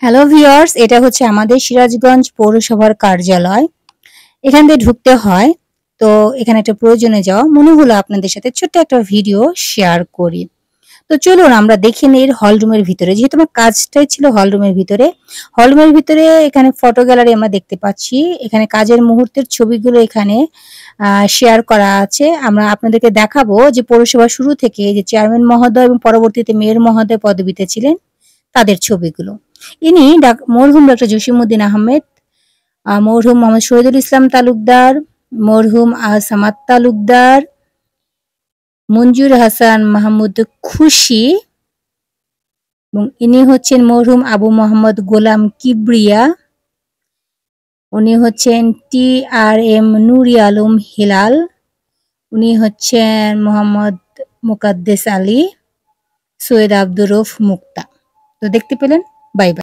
Hello viewers, এটা হচ্ছে আমাদের সিরাজগঞ্জ পৌরসভার কার্যালয়। এখান দিয়ে ঢুকতে হয়। তো এখানে একটা প্রয়োজনে যাওয়া মনে হলো আপনাদের সাথে ছোট্ট একটা ভিডিও শেয়ার করি। তো চলুন আমরা দেখে নিই হল রুমের ভিতরে। যেহেতু আমার কাজটাই ছিল হল রুমের ভিতরে। হল রুমের ভিতরে এখানে ফটো গ্যালারি আমরা দেখতে পাচ্ছি। এখানে কাজের মুহূর্তের ছবিগুলো এখানে শেয়ার করা আছে। আমরা আপনাদেরকে দেখাবো যে পৌরসভা শুরু থেকে যে চেয়ারম্যান মহোদয় এবং পরবর্তীতে মেয়র মহোদয় পদবিতে ছিলেন তাদের ছবিগুলো। ইনি মরহুম ডক্টর জসিমউদ্দিন আহমেদ, মরহুম মোহাম্মদ শহীদুল ইসলাম তালুকদার, মরহুম সামাদ তালুকদার, মঞ্জুর হাসান মাহমুদ খুশি এবং ইনি হচ্ছেন মরহুম আবু মোহাম্মদ গোলাম কিবরিয়া। উনি হচ্ছেন TRM নুরি আলম হিলাল। উনি হচ্ছেন মোহাম্মদ মুকাদ্দেস আলী, সৈয়দ আব্দুর রউফ মুক্তা। তো দেখতে পেলেন। Bye bye.